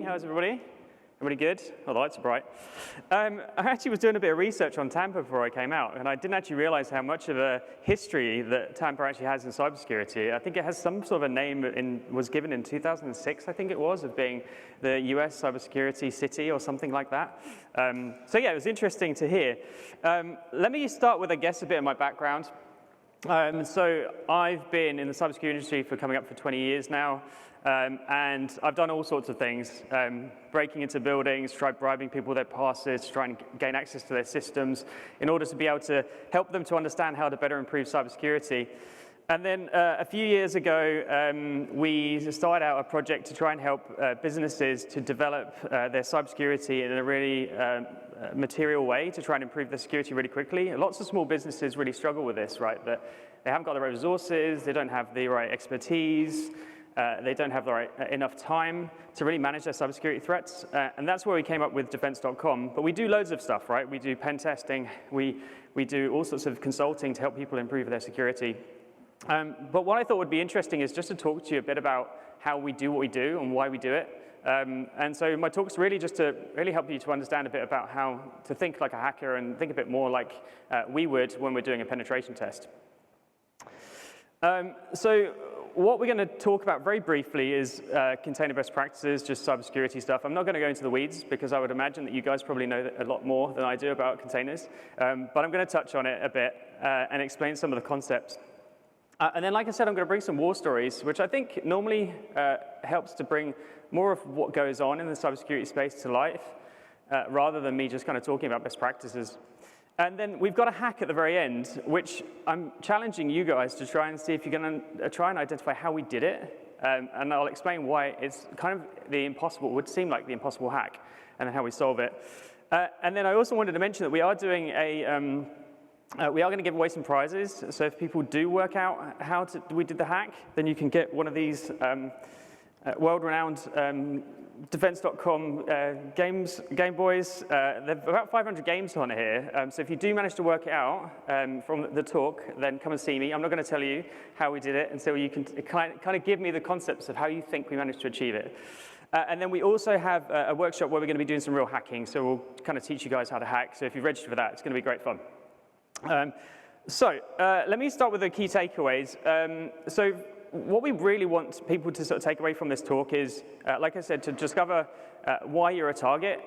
How's everybody? Everybody good? Oh, the lights are bright. I actually was doing a bit of research on Tampa before I came out, and I didn't actually realize how much of a history that Tampa actually has in cybersecurity. I think it has some sort of a name, was given in 2006, I think it was, of being the US cybersecurity city or something like that. So yeah, it was interesting to hear. Let me start with, I guess, a bit of my background. So I've been in the cybersecurity industry for coming up for 20 years now, and I've done all sorts of things, breaking into buildings, bribing people with their passes, trying to gain access to their systems in order to be able to help them to understand how to better improve cybersecurity. And then a few years ago, we started out a project to try and help businesses to develop their cybersecurity in a really material way to try and improve their security really quickly. Lots of small businesses really struggle with this, right? That they haven't got the right resources, they don't have the right expertise, they don't have the right enough time to really manage their cybersecurity threats. And that's where we came up with defense.com. But we do loads of stuff, right? We do pen testing, we do all sorts of consulting to help people improve their security. But what I thought would be interesting is just to talk to you a bit about how we do what we do and why we do it. And so my talk's really just to really help you to understand a bit about how to think like a hacker and think a bit more like we would when we're doing a penetration test. So what we're going to talk about very briefly is container best practices, just cybersecurity stuff. I'm not going to go into the weeds because I would imagine that you guys probably know a lot more than I do about containers. But I'm going to touch on it a bit and explain some of the concepts. And then, like I said, I'm going to bring some war stories, which I think normally helps to bring more of what goes on in the cybersecurity space to life, rather than me just kind of talking about best practices. And then we've got a hack at the very end, which I'm challenging you guys to try and see if you're going to try and identify how we did it. And I'll explain why it's kind of the impossible, would seem like the impossible hack, and then how we solve it. And then I also wanted to mention that we are doing we are going to give away some prizes, so if people do work out how we did the hack, then you can get one of these world-renowned defense.com Game Boys. There are about 500 games on here, so if you do manage to work it out from the talk, then come and see me. I'm not going to tell you how we did it, and so you can kind of give me the concepts of how you think we managed to achieve it. And then we also have a workshop where we're going to be doing some real hacking, so we'll kind of teach you guys how to hack, so if you register for that, it's going to be great fun. Let me start with the key takeaways. So what we really want people to sort of take away from this talk is, like I said, to discover why you're a target.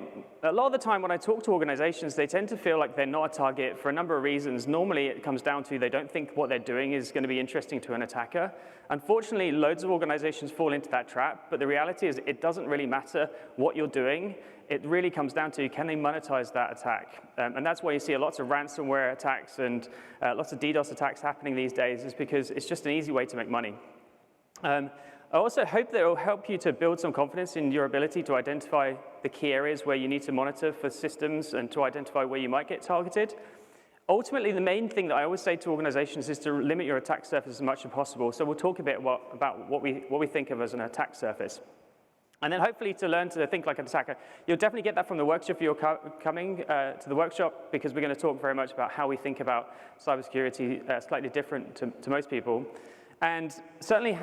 A lot of the time when I talk to organizations, they tend to feel like they're not a target for a number of reasons. Normally it comes down to they don't think what they're doing is going to be interesting to an attacker. Unfortunately, loads of organizations fall into that trap, but the reality is it doesn't really matter what you're doing. It really comes down to, can they monetize that attack? And that's why you see lots of ransomware attacks and lots of DDoS attacks happening these days, is because it's just an easy way to make money. I also hope that it will help you to build some confidence in your ability to identify the key areas where you need to monitor for systems and to identify where you might get targeted. Ultimately, the main thing that I always say to organizations is to limit your attack surface as much as possible. So we'll talk a bit about what we think of as an attack surface. And then hopefully to learn to think like an attacker. You'll definitely get that from the workshop if you're coming to the workshop, because we're going to talk very much about how we think about cybersecurity slightly different to most people. And certainly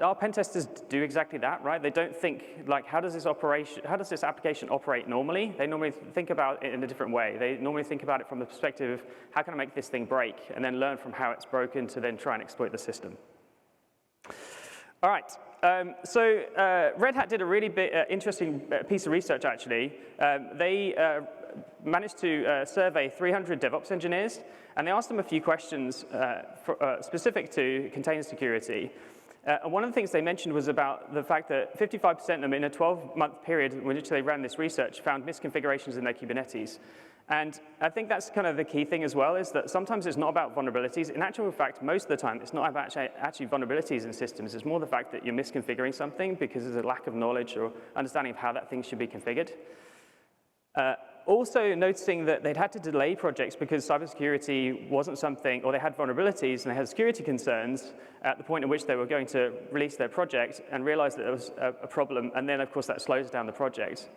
our pen testers do exactly that, right? They don't think like, how does this application operate normally? They normally think about it in a different way. They normally think about it from the perspective of, how can I make this thing break? And then learn from how it's broken to then try and exploit the system. All right. Red Hat did a really interesting piece of research, actually. They managed to survey 300 DevOps engineers, and they asked them a few questions specific to container security. And one of the things they mentioned was about the fact that 55% of them in a 12-month period in which they ran this research found misconfigurations in their Kubernetes. And I think that's kind of the key thing as well, is that sometimes it's not about vulnerabilities. In actual fact, most of the time, it's not about actually vulnerabilities in systems. It's more the fact that you're misconfiguring something because there's a lack of knowledge or understanding of how that thing should be configured. Also noticing that they'd had to delay projects because cybersecurity wasn't something, or they had vulnerabilities and they had security concerns at the point in which they were going to release their project and realized that there was a problem, and then of course that slows down the project.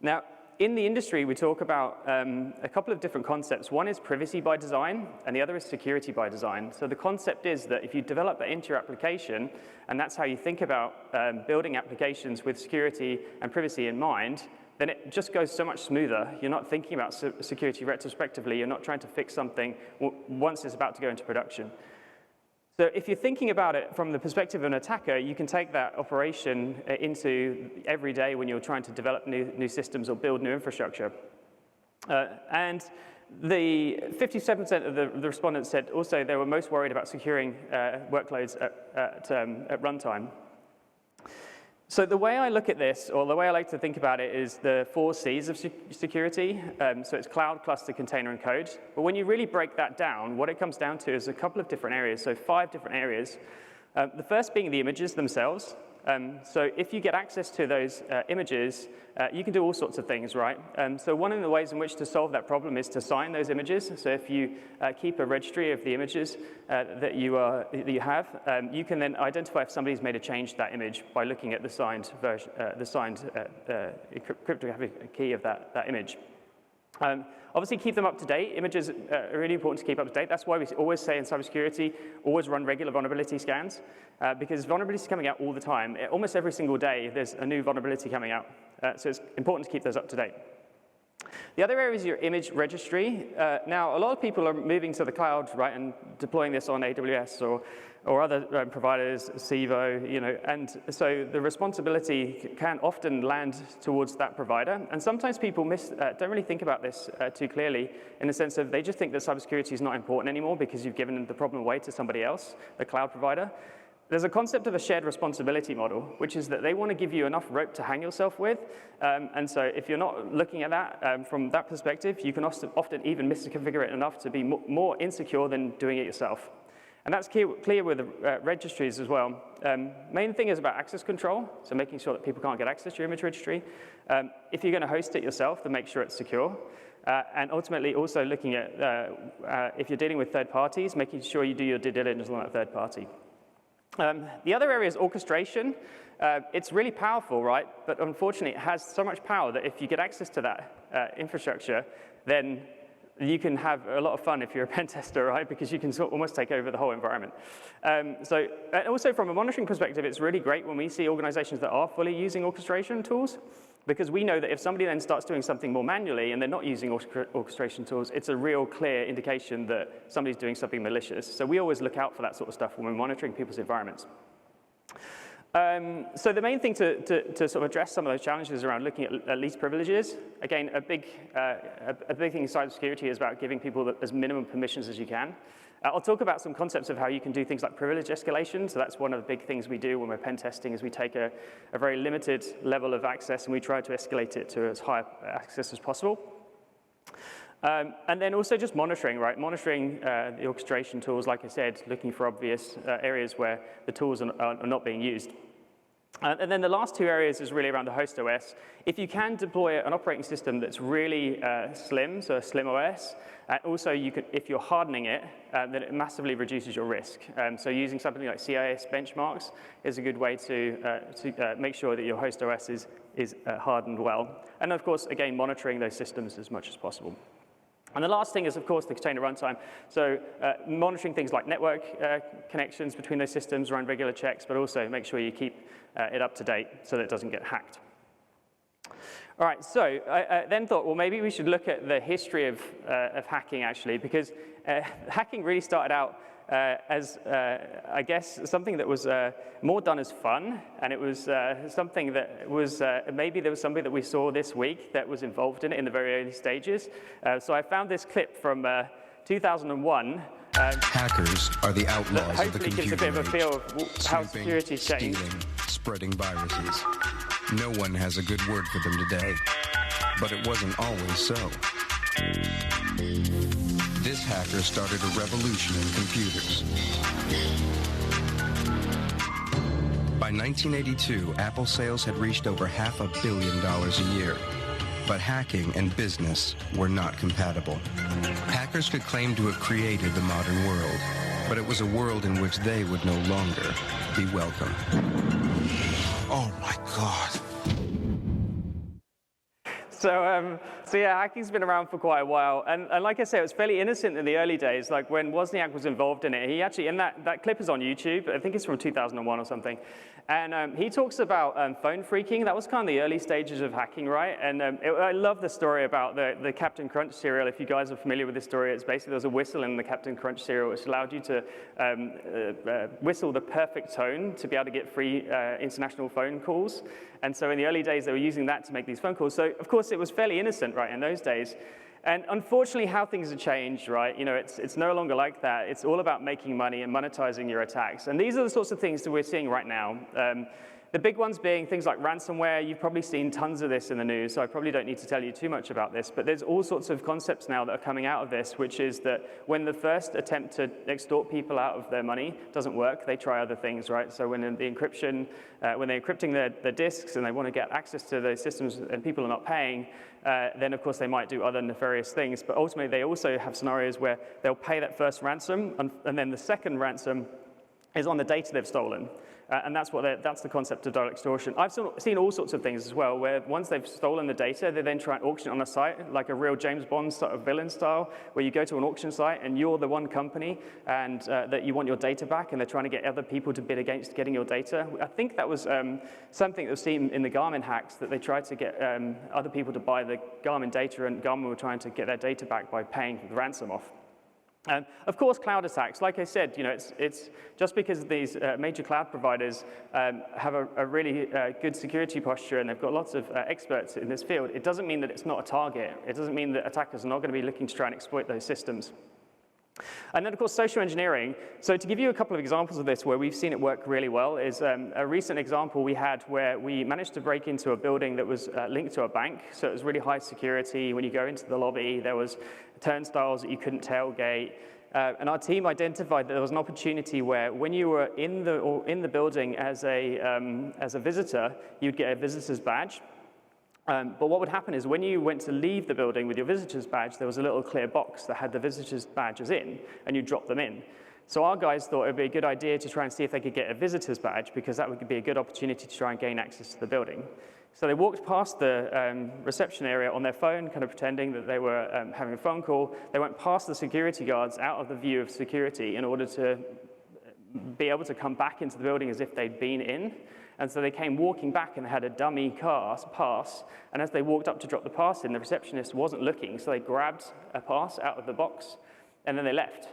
Now, In the industry, we talk about a couple of different concepts. One is privacy by design, and the other is security by design. So the concept is that if you develop that into your application, and that's how you think about building applications with security and privacy in mind, then it just goes so much smoother. You're not thinking about security retrospectively. You're not trying to fix something once it's about to go into production. So if you're thinking about it from the perspective of an attacker, you can take that operation into every day when you're trying to develop new systems or build new infrastructure. And the 57% of the respondents said also they were most worried about securing workloads at runtime. So the way I look at this, or the way I like to think about it, is the 4 C's of security. So it's cloud, cluster, container, and code. But when you really break that down, what it comes down to is a couple of different areas, so 5 different areas. The first being the images themselves. So if you get access to those images, you can do all sorts of things, right? So one of the ways in which to solve that problem is to sign those images. So if you keep a registry of the images that you have, you can then identify if somebody's made a change to that image by looking at the signed version, cryptographic key of that image. Obviously, keep them up to date. Images are really important to keep up to date. That's why we always say in cybersecurity, always run regular vulnerability scans, because vulnerabilities are coming out all the time. Almost every single day, there's a new vulnerability coming out. So it's important to keep those up to date. The other area is your image registry. Now, a lot of people are moving to the cloud, right, and deploying this on AWS or other providers, Civo, and so the responsibility can often land towards that provider. And sometimes people don't really think about this too clearly, in the sense of they just think that cybersecurity is not important anymore because you've given the problem away to somebody else, the cloud provider. There's a concept of a shared responsibility model, which is that they want to give you enough rope to hang yourself with. And so if you're not looking at that from that perspective, you can often even misconfigure it enough to be more insecure than doing it yourself. And that's clear with the registries as well. Main thing is about access control, so making sure that people can't get access to your image registry. If you're going to host it yourself, then make sure it's secure. And ultimately also looking at, if you're dealing with third parties, making sure you do your due diligence on that third party. The other area is orchestration. It's really powerful, right? But unfortunately, it has so much power that if you get access to that infrastructure, then you can have a lot of fun if you're a pen tester, right? Because you can almost take over the whole environment. And also from a monitoring perspective, it's really great when we see organizations that are fully using orchestration tools, because we know that if somebody then starts doing something more manually and they're not using orchestration tools, it's a real clear indication that somebody's doing something malicious. So we always look out for that sort of stuff when we're monitoring people's environments. So the main thing to sort of address some of those challenges around looking at least privileges, again, a big thing in cybersecurity is about giving people as minimum permissions as you can. I'll talk about some concepts of how you can do things like privilege escalation. So that's one of the big things we do when we're pen testing, is we take a very limited level of access and we try to escalate it to as high access as possible. And then also just monitoring, right? Monitoring the orchestration tools, like I said, looking for obvious areas where the tools are not being used. And then the last 2 areas is really around the host OS. If you can deploy an operating system that's really slim, so a slim OS, and also if you're hardening it, then it massively reduces your risk. So using something like CIS benchmarks is a good way to make sure that your host OS is hardened well. And of course, again, monitoring those systems as much as possible. And the last thing is, of course, the container runtime. So monitoring things like network connections between those systems, run regular checks, but also make sure you keep it up to date so that it doesn't get hacked. All right, so I then thought, well, maybe we should look at the history of hacking, actually, because hacking really started out as, I guess, something that was more done as fun, and it was something that was, maybe there was somebody that we saw this week that was involved in it in the very early stages. So I found this clip from 2001. Hackers are the outlaws of the computer gives a bit of a feel of how security's changed. Stealing, spreading viruses. No one has a good word for them today, but it wasn't always so. This hacker started a revolution in computers. By 1982, Apple sales had reached over $500 million a year. But hacking and business were not compatible. Hackers could claim to have created the modern world, but it was a world in which they would no longer be welcome. Oh my God. So yeah, hacking's been around for quite a while, and like I say, it was fairly innocent in the early days. Like when Wozniak was involved in it, he actually, and that clip is on YouTube. I think it's from 2001 or something, and he talks about phone phreaking. That was kind of the early stages of hacking, right? And I love the story about the Captain Crunch cereal. If you guys are familiar with this story, it's basically there was a whistle in the Captain Crunch cereal which allowed you to whistle the perfect tone to be able to get free international phone calls. And so in the early days, they were using that to make these phone calls. So of course, it was fairly innocent, right, in those days. And unfortunately, how things have changed, right? You know, it's no longer like that. It's all about making money and monetizing your attacks. And these are the sorts of things that we're seeing right now. The big ones being things like ransomware. You've probably seen tons of this in the news, so I probably don't need to tell you too much about this, but there's all sorts of concepts now that are coming out of this, which is that when the first attempt to extort people out of their money doesn't work, they try other things, right? So when the encryption, when they're encrypting their disks and they want to get access to those systems and people are not paying, then of course they might do other nefarious things, but ultimately they also have scenarios where they'll pay that first ransom, and then the second ransom is on the data they've stolen. And that's the concept of direct extortion. I've seen all sorts of things as well, where once they've stolen the data, they then try and auction it on a site, like a real James Bond sort of villain style, where you go to an auction site and you're the one company and that you want your data back, and they're trying to get other people to bid against getting your data. I think that was something that was seen in the Garmin hacks, that they tried to get other people to buy the Garmin data, and Garmin were trying to get their data back by paying the ransom off. Of course, cloud attacks. Like I said, you know, it's just because these major cloud providers have a really good security posture and they've got lots of experts in this field, it doesn't mean that it's not a target. It doesn't mean that attackers are not going to be looking to try and exploit those systems. And then, of course, social engineering. So to give you a couple of examples of this where we've seen it work really well is a recent example we had where we managed to break into a building that was linked to a bank. So it was really high security. When you go into the lobby, there was turnstiles that you couldn't tailgate. And our team identified that there was an opportunity where when you were in the building as a visitor, you'd get a visitor's badge. But what would happen is when you went to leave the building with your visitor's badge, there was a little clear box that had the visitor's badges in, and you drop them in. So our guys thought it would be a good idea to try and see if they could get a visitor's badge, because that would be a good opportunity to try and gain access to the building. So they walked past the reception area on their phone, kind of pretending that they were having a phone call. They went past the security guards out of the view of security in order to be able to come back into the building as if they'd been in. And so they came walking back and had a dummy pass. And as they walked up to drop the pass in, the receptionist wasn't looking. So they grabbed a pass out of the box and then they left.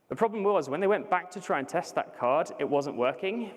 The problem was when they went back to try and test that card, it wasn't working.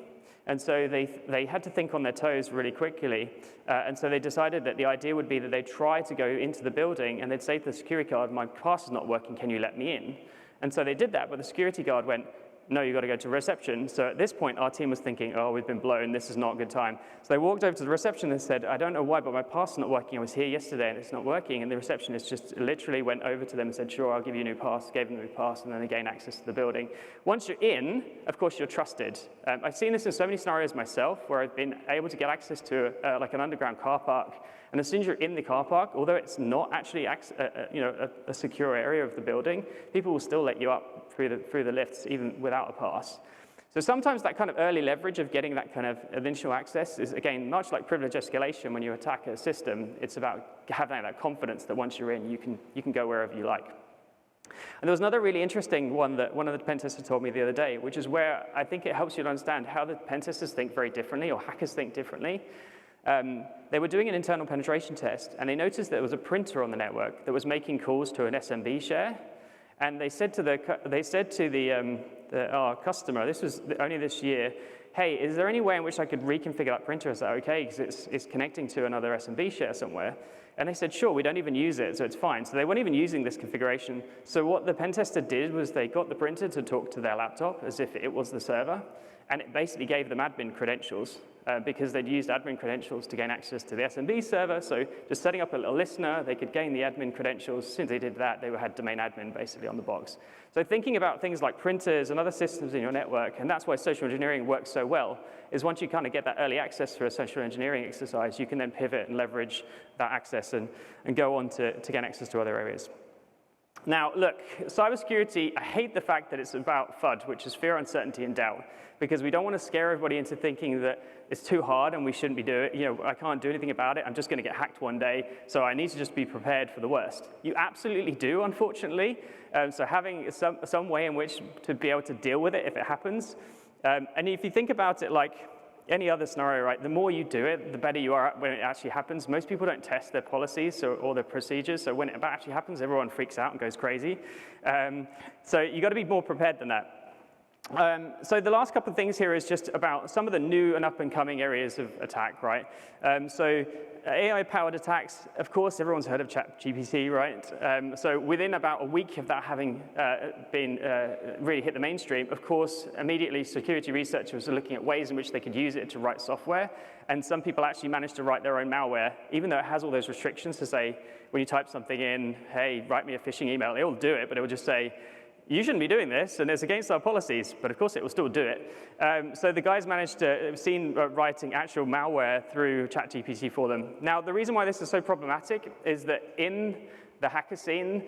And so they had to think on their toes really quickly. And so they decided that the idea would be that they'd try to go into the building and they'd say to the security guard, my pass is not working, can you let me in? And so they did that, but the security guard went, no, you've got to go to reception. So at this point, our team was thinking, oh, we've been blown, this is not a good time. So they walked over to the reception and said, I don't know why, but my pass is not working. I was here yesterday and it's not working. And the receptionist just literally went over to them and said, sure, I'll give you a new pass, gave them a new pass, and then they gained access to the building. Once you're in, of course, you're trusted. I've seen this in so many scenarios myself, where I've been able to get access to like an underground car park. And as soon as you're in the car park, although it's not actually a secure area of the building, people will still let you up through the lifts, even without a pass. So sometimes that kind of early leverage of getting that kind of initial access is, again, much like privilege escalation when you attack a system. It's about having that confidence that once you're in, you can go wherever you like. And there was another really interesting one that one of the pen testers told me the other day, which is where I think it helps you to understand how the pen testers think very differently, or hackers think differently. They were doing an internal penetration test, and they noticed that there was a printer on the network that was making calls to an SMB share. And they said to our customer, this was only this year, hey, is there any way in which I could reconfigure that printer? Is that okay? Because it's connecting to another SMB share somewhere. And they said, sure, we don't even use it, so it's fine. So they weren't even using this configuration. So what the pen tester did was they got the printer to talk to their laptop as if it was the server. And it basically gave them admin credentials because they'd used admin credentials to gain access to the SMB server. So just setting up a little listener, they could gain the admin credentials. Since they did that, they had domain admin basically on the box. So thinking about things like printers and other systems in your network, and that's why social engineering works so well, is once you kind of get that early access for a social engineering exercise, you can then pivot and leverage that access and go on to gain access to other areas. Now, look, cybersecurity, I hate the fact that it's about FUD, which is fear, uncertainty, and doubt, because we don't want to scare everybody into thinking that it's too hard and we shouldn't be doing it. You know, I can't do anything about it. I'm just going to get hacked one day, so I need to just be prepared for the worst. You absolutely do, unfortunately. So having some way in which to be able to deal with it if it happens. And if you think about it like any other scenario, right, the more you do it, the better you are when it actually happens. Most people don't test their policies or their procedures, so when it actually happens, everyone freaks out and goes crazy. So you've got to be more prepared than that. So the last couple of things here is just about some of the new and up-and-coming areas of attack, right? So AI-powered attacks, of course, everyone's heard of ChatGPT, right? So within about a week of that having been really hit the mainstream, of course, immediately security researchers are looking at ways in which they could use it to write software. And some people actually managed to write their own malware, even though it has all those restrictions to say, when you type something in, hey, write me a phishing email, it will do it, but it will just say, you shouldn't be doing this, and it's against our policies, but of course it will still do it. So the guys managed to seen writing actual malware through ChatGPT for them. Now, the reason why this is so problematic is that in the hacker scene,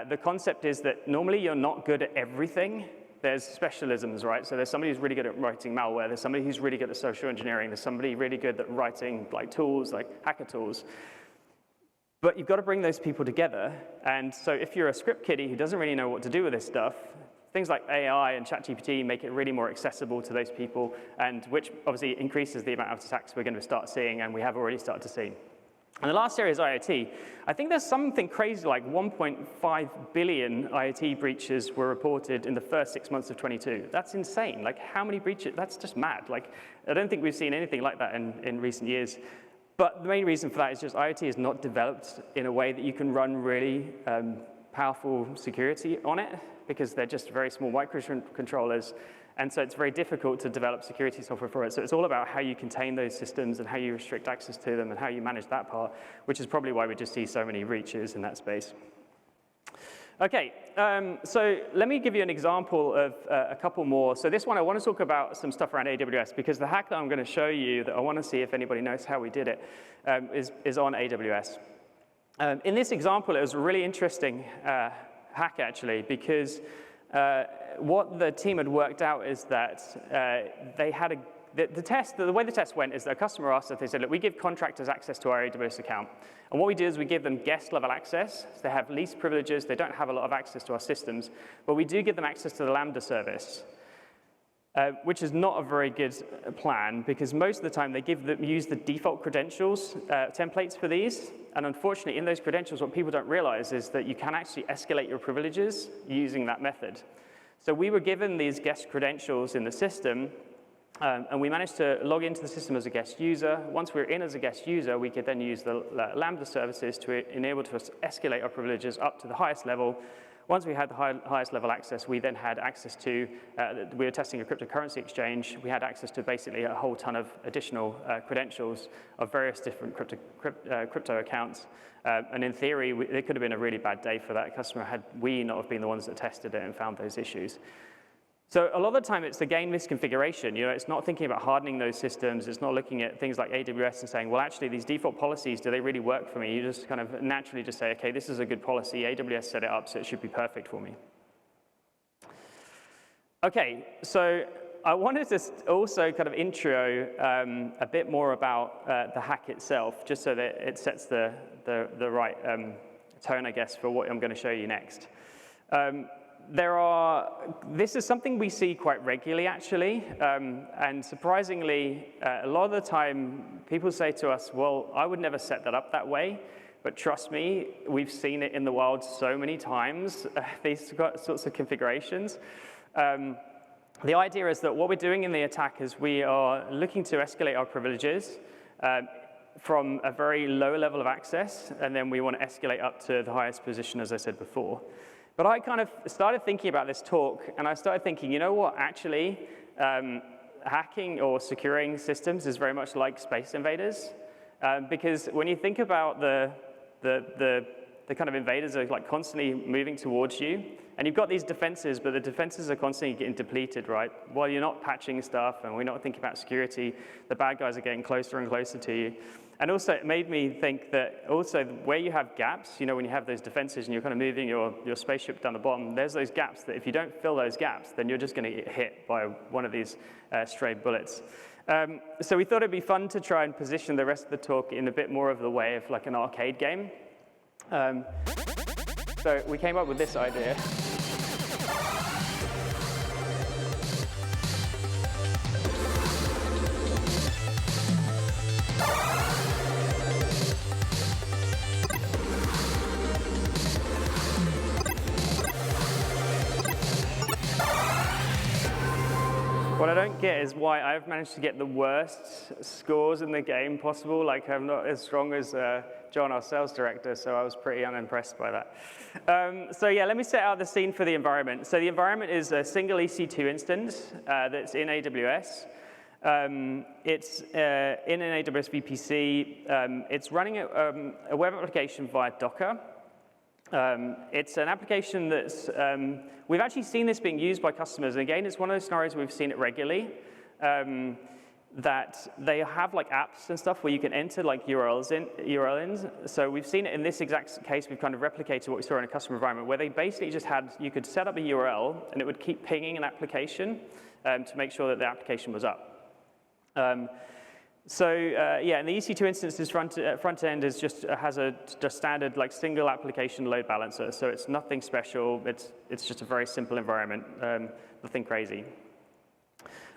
the concept is that normally you're not good at everything. There's specialisms, right? So there's somebody who's really good at writing malware. There's somebody who's really good at social engineering. There's somebody really good at writing like tools, like hacker tools. But you've got to bring those people together. And so if you're a script kiddie who doesn't really know what to do with this stuff, things like AI and ChatGPT make it really more accessible to those people, and which obviously increases the amount of attacks we're going to start seeing, and we have already started to see. And the last area is IoT. I think there's something crazy like 1.5 billion IoT breaches were reported in the first 6 months of 22. That's insane. Like, how many breaches? That's just mad. Like, I don't think we've seen anything like that in recent years. But the main reason for that is just IoT is not developed in a way that you can run really powerful security on it, because they're just very small microcontrollers. And so it's very difficult to develop security software for it. So it's all about how you contain those systems and how you restrict access to them and how you manage that part, which is probably why we just see so many breaches in that space. Okay, so let me give you an example of a couple more. So this one, I want to talk about some stuff around AWS, because the hack that I'm going to show you that I want to see if anybody knows how we did it is on AWS. In this example, it was a really interesting hack, actually, because what the team had worked out is that they had the way the test went is that a customer asked us, they said, look, we give contractors access to our AWS account. And what we do is we give them guest level access. So they have least privileges. They don't have a lot of access to our systems. But we do give them access to the Lambda service, which is not a very good plan, because most of the time they use the default credentials templates for these. And unfortunately, in those credentials, what people don't realize is that you can actually escalate your privileges using that method. So we were given these guest credentials in the system, and we managed to log into the system as a guest user. Once we were in as a guest user, we could then use the Lambda services to enable us to escalate our privileges up to the highest level. Once we had the highest level access, we then had access to, we were testing a cryptocurrency exchange. We had access to basically a whole ton of additional credentials of various different crypto accounts. And in theory, it could have been a really bad day for that customer had we not have been the ones that tested it and found those issues. So a lot of the time, it's again misconfiguration. You know, it's not thinking about hardening those systems. It's not looking at things like AWS and saying, well, actually, these default policies, do they really work for me? You just kind of naturally just say, OK, this is a good policy. AWS set it up, so it should be perfect for me. OK, so I wanted to also kind of intro a bit more about the hack itself, just so that it sets the right tone, I guess, for what I'm going to show you next. This is something we see quite regularly, actually, and surprisingly, a lot of the time, people say to us, well, I would never set that up that way, but trust me, we've seen it in the wild so many times, these sorts of configurations. The idea is that what we're doing in the attack is we are looking to escalate our privileges from a very low level of access, and then we want to escalate up to the highest position, as I said before. But I kind of started thinking about this talk, and I started thinking, you know what, actually, hacking or securing systems is very much like Space Invaders, because when you think about the kind of invaders are like constantly moving towards you. And you've got these defenses, but the defenses are constantly getting depleted, right? While you're not patching stuff and we're not thinking about security, the bad guys are getting closer and closer to you. And also it made me think that also where you have gaps, you know, when you have those defenses and you're kind of moving your spaceship down the bottom, there's those gaps that if you don't fill those gaps, then you're just going to get hit by one of these stray bullets. So we thought it'd be fun to try and position the rest of the talk in a bit more of the way of like an arcade game. So we came up with this idea. What I don't get is why I've managed to get the worst scores in the game possible. Like, I'm not as strong as John, our sales director, so I was pretty unimpressed by that. So yeah, let me set out the scene for the environment. So the environment is a single EC2 instance that's in AWS. It's in an AWS VPC. It's running a web application via Docker. It's an application that's, we've actually seen this being used by customers. And again, it's one of those scenarios we've seen it regularly, that they have like apps and stuff where you can enter like URLs in. So we've seen it in this exact case. We've kind of replicated what we saw in a customer environment where they basically just had, you could set up a URL and it would keep pinging an application to make sure that the application was up. Yeah, in the EC2 instances, front end is has a standard like single application load balancer. So it's nothing special. It's just a very simple environment, nothing crazy.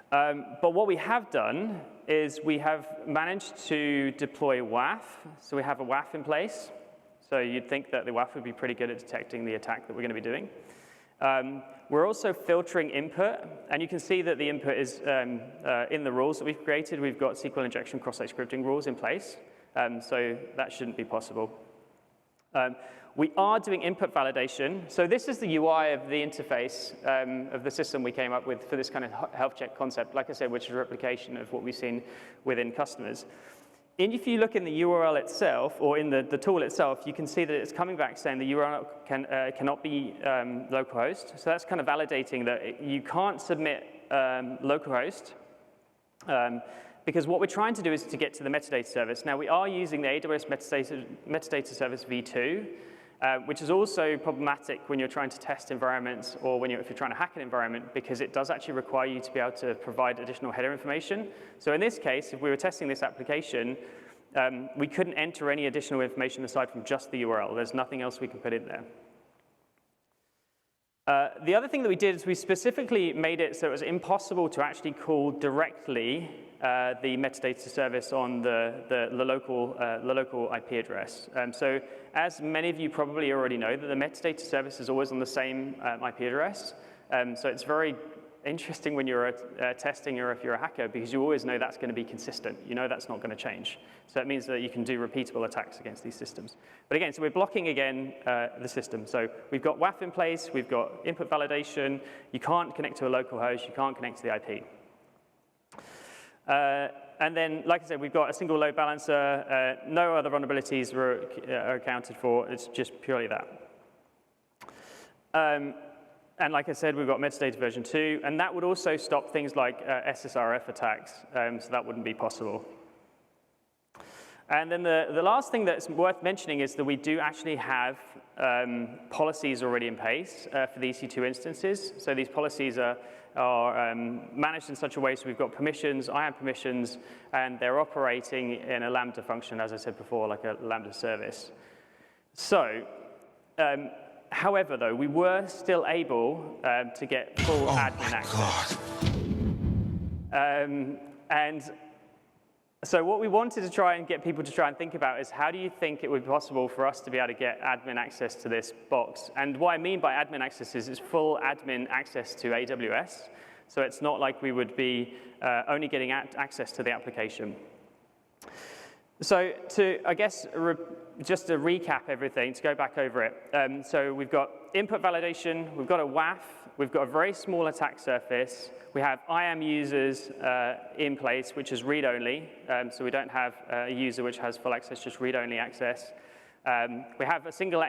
But what we have done is we have managed to deploy WAF. So we have a WAF in place. So you'd think that the WAF would be pretty good at detecting the attack that we're going to be doing. We're also filtering input, and you can see that the input is in the rules that we've created. We've got SQL injection cross-site scripting rules in place, so that shouldn't be possible. We are doing input validation. So this is the UI of the interface of the system we came up with for this kind of health check concept, like I said, which is a replication of what we've seen within customers. And if you look in the URL itself, or in the tool itself, you can see that it's coming back saying the URL cannot be localhost. So that's kind of validating that you can't submit localhost, because what we're trying to do is to get to the metadata service. Now, we are using the AWS metadata service v2, which is also problematic when you're trying to test environments or if you're trying to hack an environment, because it does actually require you to be able to provide additional header information. So in this case, if we were testing this application, we couldn't enter any additional information aside from just the URL. There's nothing else we can put in there. The other thing that we did is we specifically made it so it was impossible to actually call directly the metadata service on the local IP address. So as many of you probably already know, that the metadata service is always on the same IP address. So it's very interesting when you're testing or if you're a hacker, because you always know that's going to be consistent. You know that's not going to change. So that means that you can do repeatable attacks against these systems. But again, so we're blocking again the system. So we've got WAF in place, we've got input validation. You can't connect to a local host, you can't connect to the IP. And then, like I said, we've got a single load balancer. No other vulnerabilities are accounted for. It's just purely that. And like I said, we've got metadata version 2, and that would also stop things like SSRF attacks, so that wouldn't be possible. And then the last thing that's worth mentioning is that we do actually have policies already in place for the EC2 instances. So these policies are managed in such a way, so we've got permissions, I have permissions, and they're operating in a Lambda function, as I said before, like a Lambda service. So, however, though, we were still able to get full admin access. And so what we wanted to try and get people to try and think about is, how do you think it would be possible for us to be able to get admin access to this box? And what I mean by admin access is it's full admin access to AWS. So it's not like we would be only getting access to the application. So I guess, just to recap everything, to go back over it. So we've got input validation, we've got a WAF, we've got a very small attack surface, we have IAM users in place, which is read-only, so we don't have a user which has full access, just read-only access. We have a single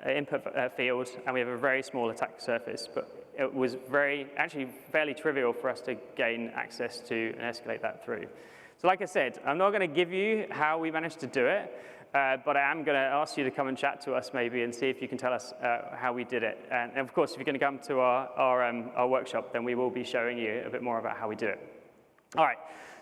input field, and we have a very small attack surface, but it was actually fairly trivial for us to gain access to and escalate that through. So like I said, I'm not going to give you how we managed to do it, but I am going to ask you to come and chat to us maybe and see if you can tell us how we did it. And of course, if you're going to come to our workshop, then we will be showing you a bit more about how we do it. All right.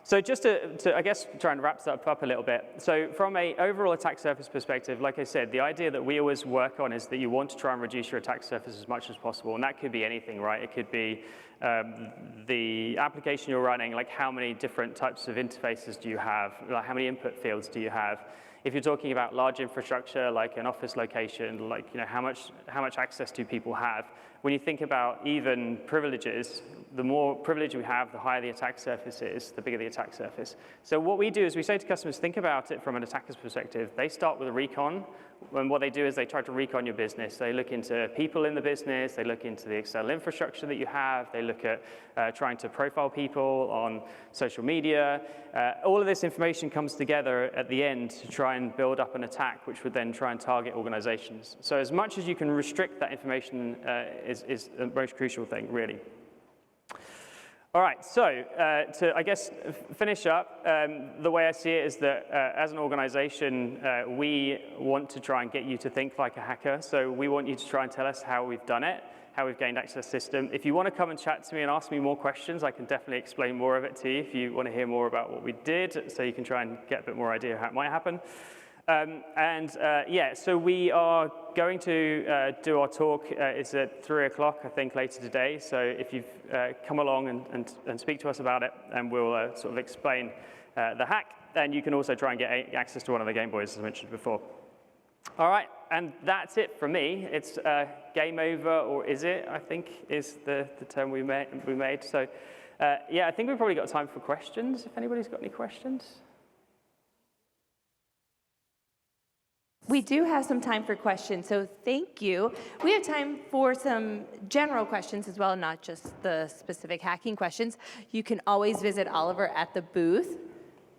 So just to I guess, try and wrap that up a little bit. So from an overall attack surface perspective, like I said, the idea that we always work on is that you want to try and reduce your attack surface as much as possible. And that could be anything, right? It could be the application you're running, like how many different types of interfaces do you have? Like how many input fields do you have? If you're talking about large infrastructure, like an office location, like how much access do people have? When you think about even privileges, the more privilege we have, the higher the attack surface is, the bigger the attack surface. So what we do is we say to customers, think about it from an attacker's perspective. They start with a recon, and what they do is they try to recon your business. They look into people in the business, they look into the external infrastructure that you have, they look at trying to profile people on social media. All of this information comes together at the end to try and build up an attack, which would then try and target organizations. So as much as you can restrict that information is the most crucial thing, really. All right, so to, I guess, finish up, the way I see it is that as an organization, we want to try and get you to think like a hacker. So we want you to try and tell us how we've done it, how we've gained access to the system. If you want to come and chat to me and ask me more questions, I can definitely explain more of it to you if you want to hear more about what we did, so you can try and get a bit more idea how it might happen. Yeah, so we are going to do our talk. It's at 3 o'clock, I think, later today. So if you've come along and speak to us about it, and we'll sort of explain the hack. And you can also try and get access to one of the Game Boys, as I mentioned before. All right, and that's it from me. It's game over, or is it, I think, is the term we made. So yeah, I think we've probably got time for questions, if anybody's got any questions. We do have some time for questions, so thank you. We have time for some general questions as well, not just the specific hacking questions. You can always visit Oliver at the booth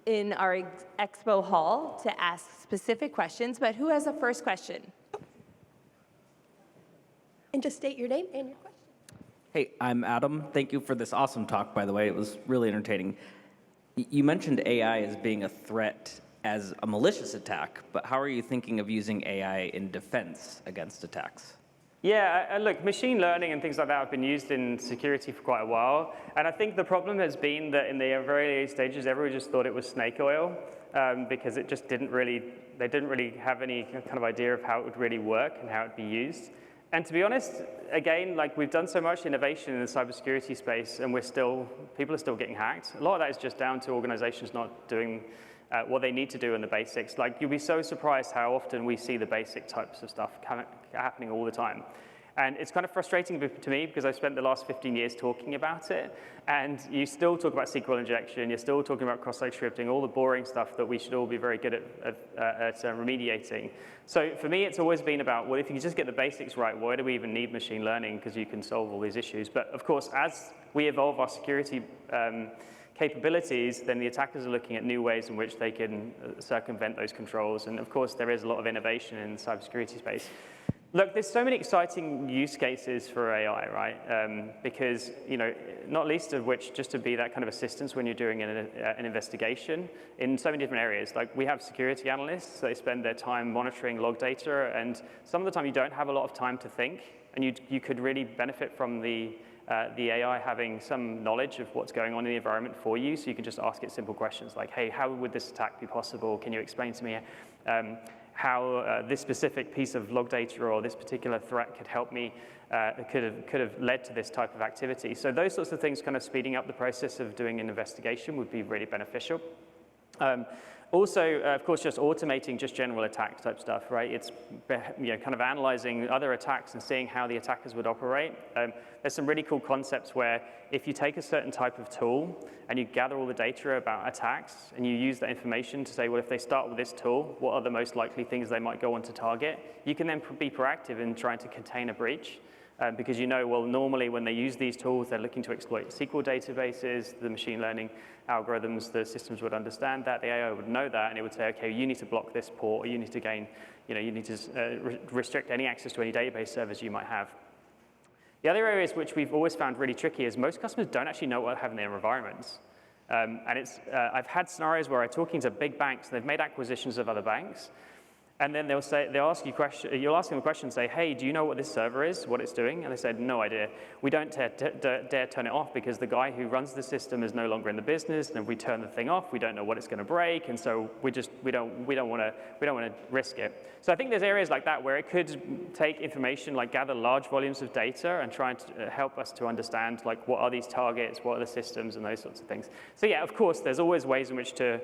in our expo hall to ask specific questions, but who has the first question? And just state your name and your question. Hey, I'm Adam. Thank you for this awesome talk, by the way. It was really entertaining. You mentioned AI as being a threat as a malicious attack, but how are you thinking of using AI in defense against attacks? Yeah, look, machine learning and things like that have been used in security for quite a while. And I think the problem has been that in the very early stages, everyone just thought it was snake oil because it just they didn't really have any kind of idea of how it would really work and how it'd be used. And to be honest, again, like we've done so much innovation in the cybersecurity space and people are still getting hacked. A lot of that is just down to organizations not doing what they need to do in the basics. Like, you'll be so surprised how often we see the basic types of stuff happening all the time. And it's kind of frustrating to me because I've spent the last 15 years talking about it, and you still talk about SQL injection, you're still talking about cross-site scripting, all the boring stuff that we should all be very good at remediating. So for me, it's always been about, well, if you just get the basics right, why do we even need machine learning? Because you can solve all these issues. But of course, as we evolve our security capabilities, then the attackers are looking at new ways in which they can circumvent those controls. And of course, there is a lot of innovation in the cybersecurity space. Look, there's so many exciting use cases for AI, right? Because, not least of which just to be that kind of assistance when you're doing an investigation in so many different areas. Like, we have security analysts, they spend their time monitoring log data, and some of the time you don't have a lot of time to think, and you could really benefit from the AI having some knowledge of what's going on in the environment for you, so you can just ask it simple questions like, hey, how would this attack be possible? Can you explain to me how this specific piece of log data or this particular threat could help me, could have led to this type of activity? So those sorts of things, kind of speeding up the process of doing an investigation, would be really beneficial. Also, of course, just automating just general attack type stuff, right? It's kind of analyzing other attacks and seeing how the attackers would operate. There's some really cool concepts where if you take a certain type of tool and you gather all the data about attacks and you use that information to say, well, if they start with this tool, what are the most likely things they might go on to target? You can then be proactive in trying to contain a breach. Because well, normally when they use these tools, they're looking to exploit SQL databases, the machine learning algorithms, the systems would understand that, the AI would know that, and it would say, okay, you need to block this port, or you need to gain, you need to restrict any access to any database servers you might have. The other areas which we've always found really tricky is most customers don't actually know what they have in their environments. And I've had scenarios where I'm talking to big banks, and they've made acquisitions of other banks, and then they'll ask you you'll ask them a question and say, hey, do you know what this server is, what it's doing? And they said, no idea. We don't dare turn it off because the guy who runs the system is no longer in the business, and if we turn the thing off, we don't know what it's going to break, and so we don't want to risk it. So I think there's areas like that where it could take information, like gather large volumes of data and try to help us to understand like what are these targets, what are the systems, and those sorts of things. So yeah, of course, there's always ways in which to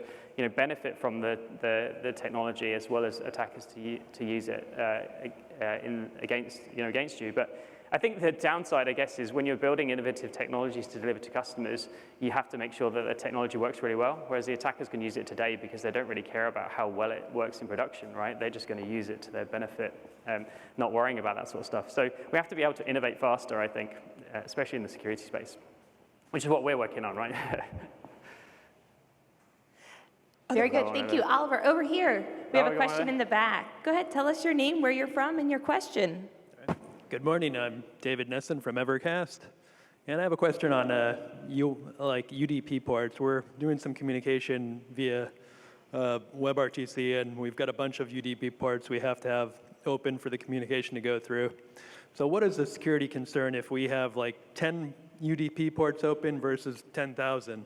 benefit from the technology as well as attackers to use it against you. But I think the downside, I guess, is when you're building innovative technologies to deliver to customers, you have to make sure that the technology works really well, whereas the attackers can use it today because they don't really care about how well it works in production, right? They're just going to use it to their benefit, not worrying about that sort of stuff. So we have to be able to innovate faster, I think, especially in the security space, which is what we're working on, right? Very good, thank you. Oliver, over here, we have a question in the back. Go ahead, tell us your name, where you're from, and your question. Good morning, I'm David Nessen from Evercast, and I have a question on UDP ports. We're doing some communication via WebRTC, and we've got a bunch of UDP ports we have to have open for the communication to go through. So what is the security concern if we have like 10 UDP ports open versus 10,000?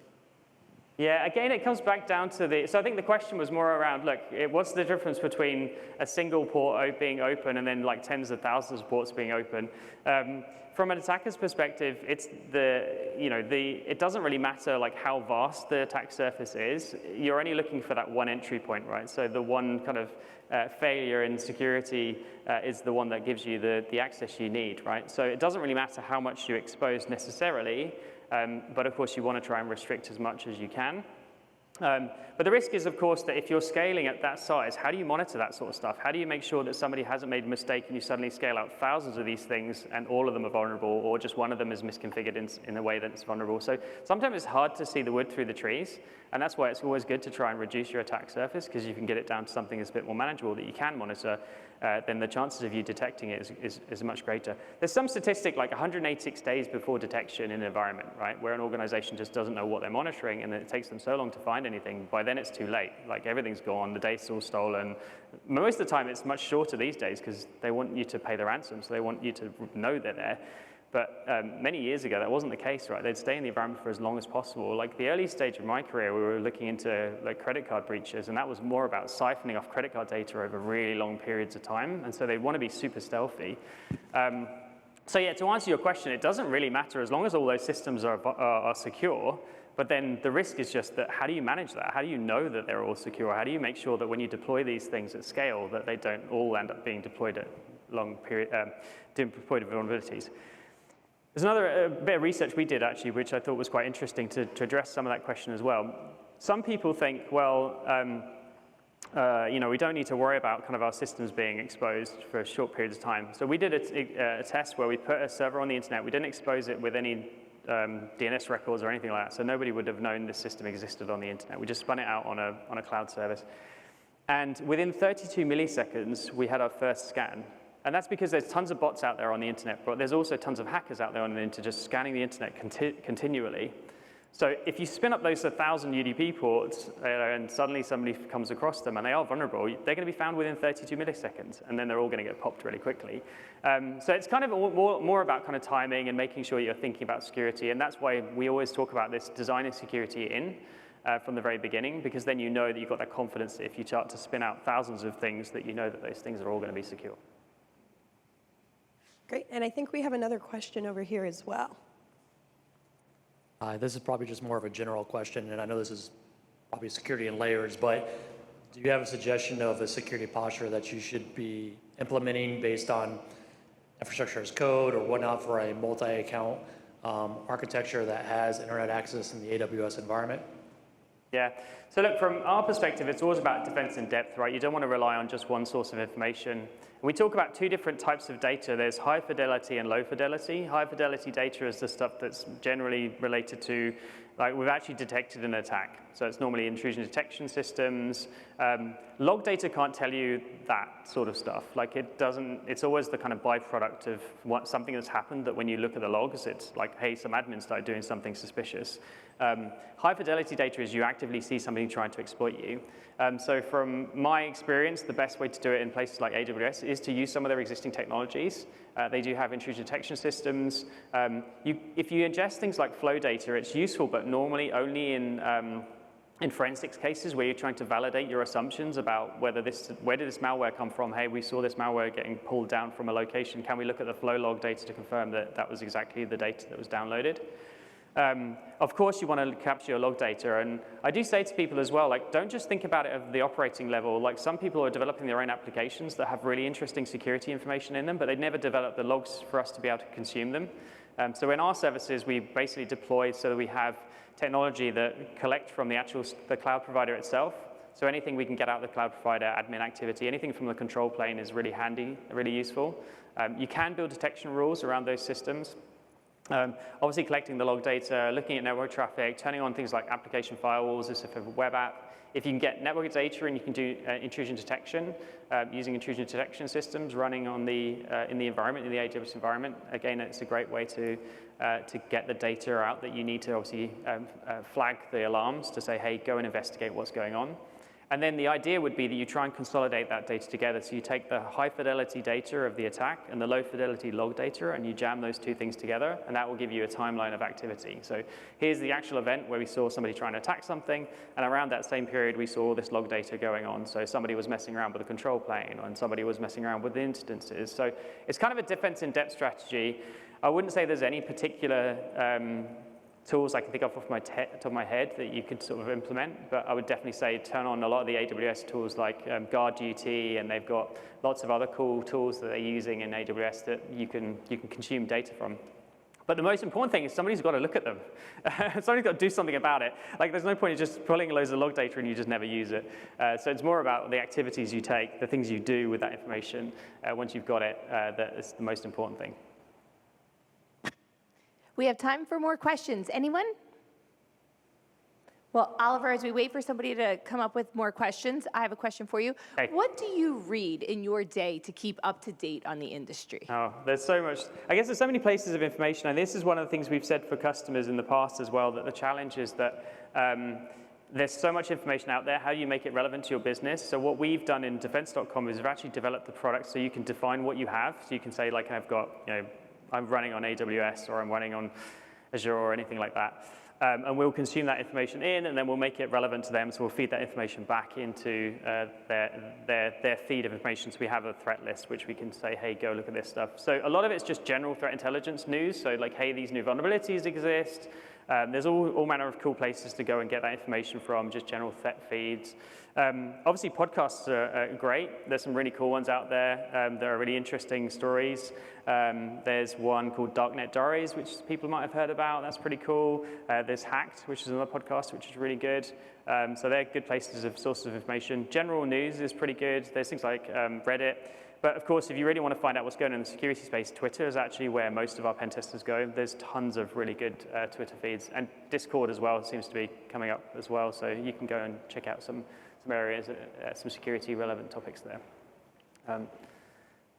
Yeah, again, it comes back down to so I think the question was more around, look, what's the difference between a single port being open and then like tens of thousands of ports being open? From an attacker's perspective, it's it doesn't really matter like how vast the attack surface is. You're only looking for that one entry point, right? So the one kind of failure in security is the one that gives you the access you need, right? So it doesn't really matter how much you expose necessarily. But of course, you want to try and restrict as much as you can. But the risk is, of course, that if you're scaling at that size, how do you monitor that sort of stuff? How do you make sure that somebody hasn't made a mistake and you suddenly scale out thousands of these things and all of them are vulnerable, or just one of them is misconfigured in a way that it's vulnerable? So sometimes it's hard to see the wood through the trees, and that's why it's always good to try and reduce your attack surface, because you can get it down to something that's a bit more manageable that you can monitor. Then the chances of you detecting it is much greater. There's some statistic like 186 days before detection in an environment, right, where an organization just doesn't know what they're monitoring, and then it takes them so long to find anything. By then it's too late. Like everything's gone, the data's all stolen. Most of the time it's much shorter these days because they want you to pay the ransom, so they want you to know they're there. But many years ago, that wasn't the case, right? They'd stay in the environment for as long as possible. Like the early stage of my career, we were looking into like credit card breaches, and that was more about siphoning off credit card data over really long periods of time. And so they want to be super stealthy. So yeah, to answer your question, it doesn't really matter as long as all those systems are secure. But then the risk is just that how do you manage that? How do you know that they're all secure? How do you make sure that when you deploy these things at scale, that they don't all end up being deployed at long period, deployed vulnerabilities? There's another bit of research we did, actually, which I thought was quite interesting to address some of that question as well. Some people think, well, we don't need to worry about kind of our systems being exposed for a short period of time. So we did a test where we put a server on the internet. We didn't expose it with any DNS records or anything like that, so nobody would have known this system existed on the internet. We just spun it out on a cloud service. And within 32 milliseconds, we had our first scan. And that's because there's tons of bots out there on the internet, but there's also tons of hackers out there on the internet just scanning the internet continually. So if you spin up those 1,000 UDP ports and suddenly somebody comes across them and they are vulnerable, they're going to be found within 32 milliseconds, and then they're all going to get popped really quickly. So it's kind of more about kind of timing and making sure you're thinking about security, and that's why we always talk about this designing security in from the very beginning, because then you know that you've got that confidence that if you start to spin out thousands of things, that you know that those things are all going to be secure. Great, and I think we have another question over here as well. This is probably just more of a general question, and I know this is probably security in layers, but do you have a suggestion of a security posture that you should be implementing based on infrastructure as code or whatnot for a multi-account architecture that has internet access in the AWS environment? Yeah. So look, from our perspective, it's always about defense in depth, right? You don't want to rely on just one source of information. We talk about two different types of data. There's high fidelity and low fidelity. High fidelity data is the stuff that's generally related to, like, we've actually detected an attack. So it's normally intrusion detection systems. Log data can't tell you that sort of stuff. Like, it doesn't, it's always the kind of byproduct of something that's happened that when you look at the logs, it's like, hey, some admin started doing something suspicious. High fidelity data is you actively see somebody trying to exploit you. So from my experience, the best way to do it in places like AWS is to use some of their existing technologies. They do have intrusion detection systems. If you ingest things like flow data, it's useful, but normally only in forensics cases where you're trying to validate your assumptions about where did this malware come from? Hey, we saw this malware getting pulled down from a location. Can we look at the flow log data to confirm that that was exactly the data that was downloaded? Of course, you want to capture your log data, and I do say to people as well, like, don't just think about it at the operating level. Like, some people are developing their own applications that have really interesting security information in them, but they never develop the logs for us to be able to consume them. So in our services, we basically deploy so that we have technology that collect from the cloud provider itself. So anything we can get out of the cloud provider, admin activity, anything from the control plane is really handy, really useful. You can build detection rules around those systems. Obviously collecting the log data, looking at network traffic, turning on things like application firewalls as if a web app. If you can get network data and you can do intrusion detection, using intrusion detection systems running on in the environment, in the AWS environment, again, it's a great way to get the data out that you need to obviously flag the alarms to say, hey, go and investigate what's going on. And then the idea would be that you try and consolidate that data together. So you take the high fidelity data of the attack and the low fidelity log data, and you jam those two things together, and that will give you a timeline of activity. So here's the actual event where we saw somebody trying to attack something, and around that same period, we saw all this log data going on. So somebody was messing around with the control plane, and somebody was messing around with the instances. So it's kind of a defense in depth strategy. I wouldn't say there's any particular tools I can think of off my top of my head that you could sort of implement, but I would definitely say turn on a lot of the AWS tools like Guard Duty, and they've got lots of other cool tools that they're using in AWS that you can consume data from. But the most important thing is somebody's got to look at them. Somebody's got to do something about it. Like, there's no point in just pulling loads of log data and you just never use it. So it's more about the activities you take, the things you do with that information once you've got it, that is the most important thing. We have time for more questions. Anyone? Well, Oliver, as we wait for somebody to come up with more questions, I have a question for you. Hey. What do you read in your day to keep up to date on the industry? Oh, there's so much. I guess there's so many places of information, and this is one of the things we've said for customers in the past as well, that the challenge is that there's so much information out there. How do you make it relevant to your business? So what we've done in defense.com is we've actually developed the product so you can define what you have. So you can say, like, I've got, I'm running on AWS, or I'm running on Azure, or anything like that. And we'll consume that information in, and then we'll make it relevant to them. So we'll feed that information back into their feed of information. So we have a threat list, which we can say, hey, go look at this stuff. So a lot of it's just general threat intelligence news. So like, hey, these new vulnerabilities exist. There's all manner of cool places to go and get that information from, just general threat feeds. Obviously, podcasts are great. There's some really cool ones out there. There are really interesting stories. There's one called Darknet Diaries, which people might have heard about. That's pretty cool. There's Hacked, which is another podcast, which is really good. So they're good places of sources of information. General news is pretty good. There's things like Reddit. But of course, if you really want to find out what's going on in the security space, Twitter is actually where most of our pen testers go. There's tons of really good Twitter feeds. And Discord as well seems to be coming up as well. So you can go and check out some areas, some security relevant topics there.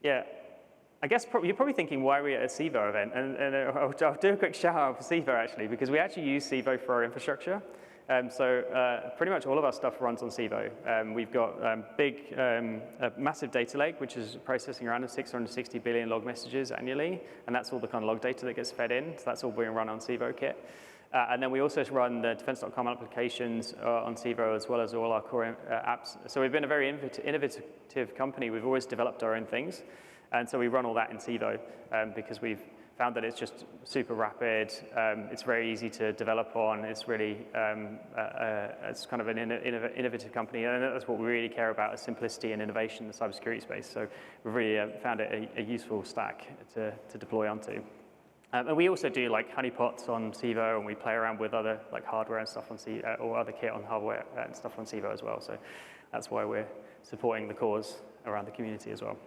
Yeah, I guess you're probably thinking, why are we at a Civo event? And I'll do a quick shout out for Civo, actually, because we actually use Civo for our infrastructure. So pretty much all of our stuff runs on Civo. We've got a massive data lake, which is processing around 660 billion log messages annually, and that's all the kind of log data that gets fed in. So that's all being run on Civo Kit. And then we also run the defense.com applications on Civo, as well as all our core apps. So we've been a very innovative company. We've always developed our own things. And so we run all that in Civo because we've found that it's just super rapid. It's very easy to develop on. It's really, it's kind of an innovative company. And that's what we really care about, is simplicity and innovation in the cybersecurity space. So we've really found it a useful stack to deploy onto. And we also do like honeypots on Civo, and we play around with other like hardware and stuff on Civo, or other kit on hardware and stuff on Civo as well. So that's why we're supporting the cause around the community as well.